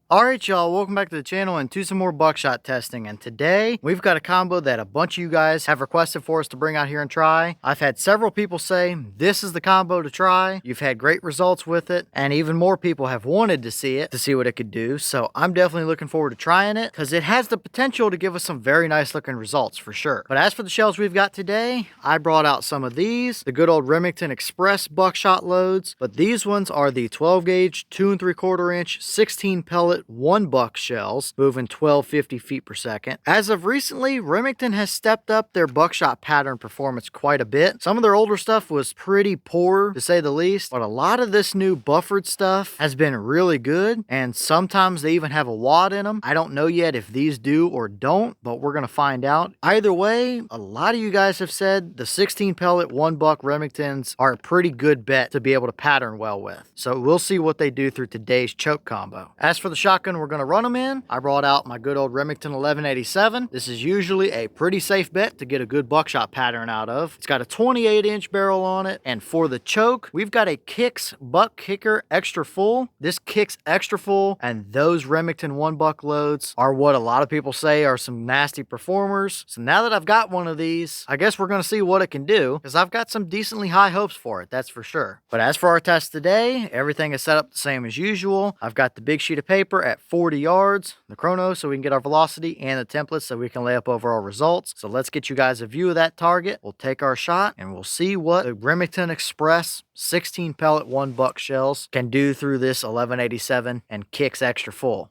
Alright y'all, welcome back to the channel and to some more buckshot testing, and today we've got a combo that a bunch of you guys have requested for us to bring out here and try. I've had several people say this is the combo to try. You've had great results with it, and even more people have wanted to see it to see what it could do, so I'm definitely looking forward to trying it because it has the potential to give us some very nice looking results for sure. But as for the shells we've got today, I brought out some of these, the good old Remington Express buckshot loads, but these ones are the 12 gauge 2 3/4 inch 16 pellet 1 buck shells, moving 1250 feet per second. As of recently, Remington has stepped up their buckshot pattern performance quite a bit. Some of their older stuff was pretty poor, to say the least, but a lot of this new buffered stuff has been really good, and sometimes they even have a wad in them. I don't know yet if these do or don't, but we're gonna find out. Either way, a lot of you guys have said the 16 pellet 1 buck Remingtons are a pretty good bet to be able to pattern well with. So we'll see what they do through today's choke combo. As for the shotgun we're going to run them in, I brought out my good old Remington 1187. This is usually a pretty safe bet to get a good buckshot pattern out of. It's got a 28-inch barrel on it, and for the choke, we've got a Kicks Buck Kicker Extra Full. This Kicks Extra Full and those Remington 1 buck loads are what a lot of people say are some nasty performers. So now that I've got one of these, I guess we're going to see what it can do, because I've got some decently high hopes for it, that's for sure. But as for our test today, everything is set up the same as usual. I've got the big sheet of paper at 40 yards, the chrono so we can get our velocity, and the templates so we can lay up overall results. So let's get you guys a view of that target. We'll take our shot and we'll see what the Remington Express 16 pellet 1 buck shells can do through this 1187 and Kicks Extra Full.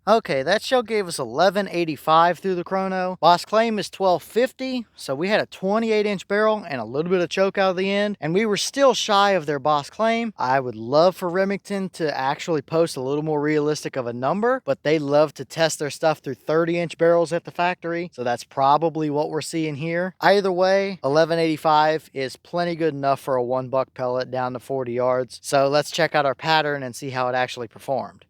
Okay, that shell gave us 1185 through the chrono. Boss claim is 1250, so we had a 28-inch barrel and a little bit of choke out of the end, and we were still shy of their boss claim. I would love for Remington to actually post a little more realistic of a number, but they love to test their stuff through 30-inch barrels at the factory, so that's probably what we're seeing here. Either way, 1185 is plenty good enough for a 1 buck pellet down to 40 yards, so let's check out our pattern and see how it actually performed.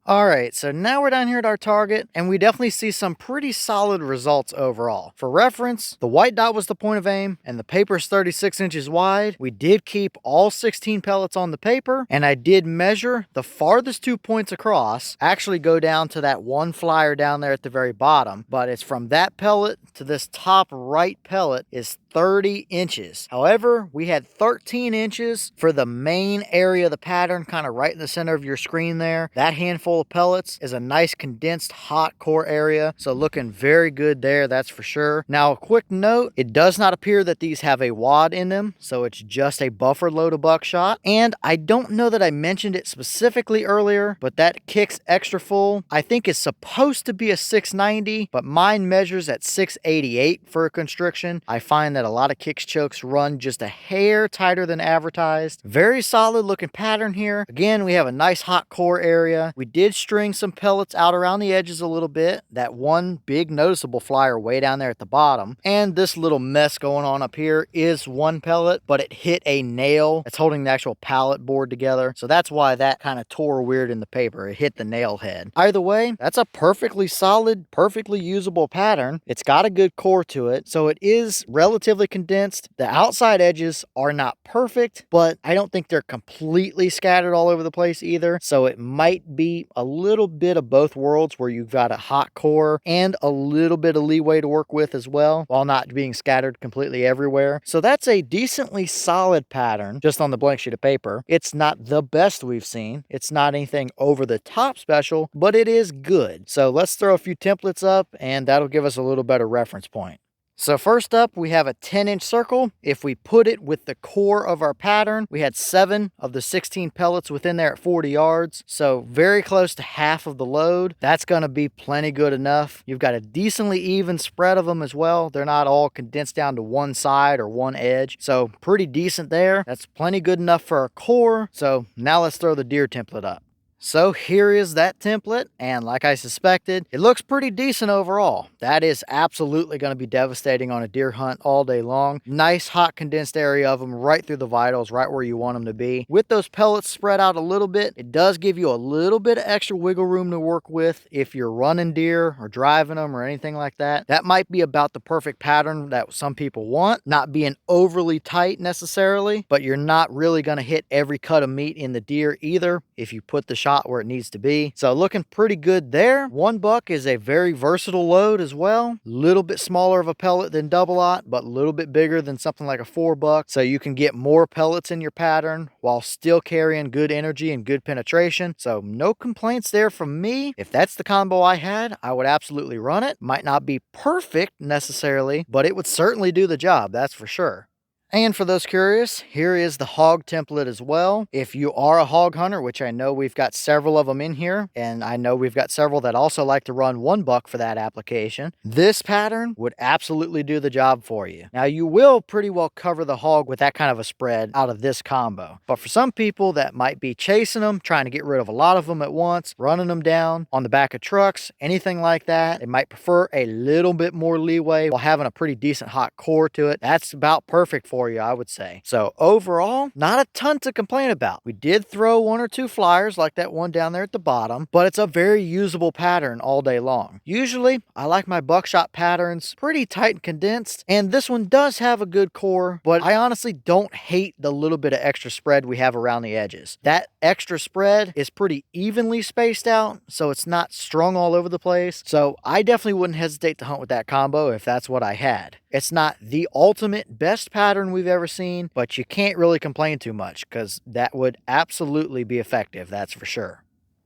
Alright, so now we're down here at our target, and we definitely see some pretty solid results overall. For reference, the white dot was the point of aim, and the paper is 36 inches wide. We did keep all 16 pellets on the paper, and I did measure the farthest 2 points across, actually go down to that one flyer down there at the very bottom, but it's from that pellet to this top right pellet is 30 inches. However, we had 13 inches for the main area of the pattern, kind of right in the center of your screen there. That handful of pellets is a nice condensed hot core area, so looking very good there, that's for sure. Now, a quick note, it does not appear that these have a wad in them, so it's just a buffered load of buckshot. And I don't know that I mentioned it specifically earlier, but that Kicks Extra Full, I think is supposed to be a 690, but mine measures at 688 for a constriction. I find that a lot of Kicks chokes run just a hair tighter than advertised. Very solid looking pattern here. Again, we have a nice hot core area. We did string some pellets out around the edges a little bit. That one big noticeable flyer way down there at the bottom. And this little mess going on up here is one pellet, but it hit a nail. It's holding the actual pallet board together. So that's why that kind of tore weird in the paper. It hit the nail head. Either way, that's a perfectly solid, perfectly usable pattern. It's got a good core to it. So it is relatively condensed. The outside edges are not perfect, but I don't think they're completely scattered all over the place either. So it might be a little bit of both worlds where you've got a hot core and a little bit of leeway to work with as well, while not being scattered completely everywhere. So that's a decently solid pattern just on the blank sheet of paper. It's not the best we've seen. It's not anything over the top special, but it is good. So let's throw a few templates up and that'll give us a little better reference point. So first up, we have a 10-inch circle. If we put it with the core of our pattern, we had 7 of the 16 pellets within there at 40 yards. So very close to half of the load. That's going to be plenty good enough. You've got a decently even spread of them as well. They're not all condensed down to one side or one edge. So pretty decent there. That's plenty good enough for our core. So now let's throw the deer template up. So here is that template, and like I suspected, it looks pretty decent overall. That is absolutely going to be devastating on a deer hunt all day long. Nice hot condensed area of them right through the vitals, right where you want them to be. With those pellets spread out a little bit, it does give you a little bit of extra wiggle room to work with if you're running deer or driving them or anything like that. That might be about the perfect pattern that some people want, not being overly tight necessarily, but you're not really going to hit every cut of meat in the deer either if you put the shot where it needs to be. So looking pretty good there. 1 buck is a very versatile load as well. Little bit smaller of a pellet than double aught, but a little bit bigger than something like a 4 buck. So you can get more pellets in your pattern while still carrying good energy and good penetration. So no complaints there from me. If that's the combo I had, I would absolutely run it. Might not be perfect necessarily, but it would certainly do the job, that's for sure. And for those curious, here is the hog template as well. If you are a hog hunter, which I know we've got several of them in here, and I know we've got several that also like to run 1 buck for that application, this pattern would absolutely do the job for you. Now, you will pretty well cover the hog with that kind of a spread out of this combo. But for some people that might be chasing them, trying to get rid of a lot of them at once, running them down on the back of trucks, anything like that, they might prefer a little bit more leeway while having a pretty decent hot core to it. That's about perfect for you, I would say. So overall, not a ton to complain about. We did throw 1 or 2 flyers like that one down there at the bottom, but it's a very usable pattern all day long. Usually, I like my buckshot patterns pretty tight and condensed, and this one does have a good core, but I honestly don't hate the little bit of extra spread we have around the edges. That extra spread is pretty evenly spaced out, so it's not strung all over the place. So I definitely wouldn't hesitate to hunt with that combo if that's what I had. It's not the ultimate best pattern we've ever seen, but you can't really complain too much because that would absolutely be effective, that's for sure.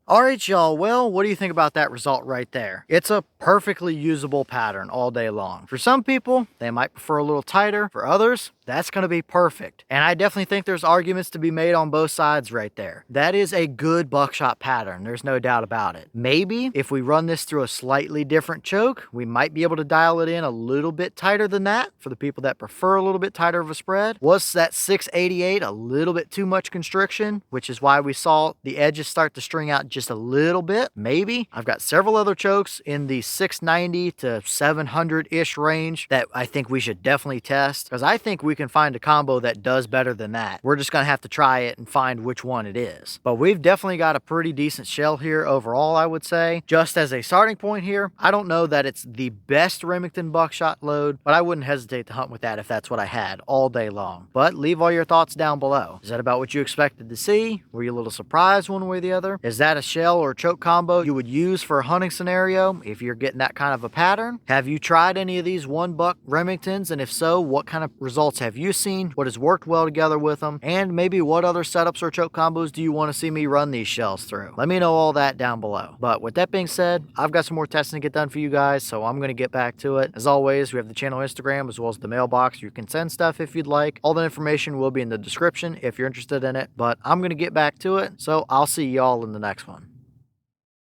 Alright y'all, well, what do you think about that result right there? It's a perfectly usable pattern all day long. For some people, they might prefer a little tighter. For others, that's going to be perfect. And I definitely think there's arguments to be made on both sides right there. That is a good buckshot pattern, there's no doubt about it. Maybe if we run this through a slightly different choke, we might be able to dial it in a little bit tighter than that for the people that prefer a little bit tighter of a spread. Was that 688 a little bit too much constriction, which is why we saw the edges start to string out just a little bit? Maybe. I've got several other chokes in the 690 to 700-ish range that I think we should definitely test, because I think we can find a combo that does better than that. We're just going to have to try it and find which one it is. But we've definitely got a pretty decent shell here overall, I would say. Just as a starting point here, I don't know that it's the best Remington buckshot load, but I wouldn't hesitate to hunt with that if that's what I had all day long. But leave all your thoughts down below. Is that about what you expected to see? Were you a little surprised one way or the other? Is that a shell or choke combo you would use for a hunting scenario if you're getting that kind of a pattern? Have you tried any of these 1 buck Remingtons? And if so, what kind of results have you seen? What has worked well together with them? And maybe what other setups or choke combos do you want to see me run these shells through? Let me know all that down below. But with that being said, I've got some more testing to get done for you guys, so I'm going to get back to it. As always, we have the channel Instagram as well as the mailbox. You can send stuff if you'd like. All the information will be in the description if you're interested in it, but I'm going to get back to it, so I'll see y'all in the next one.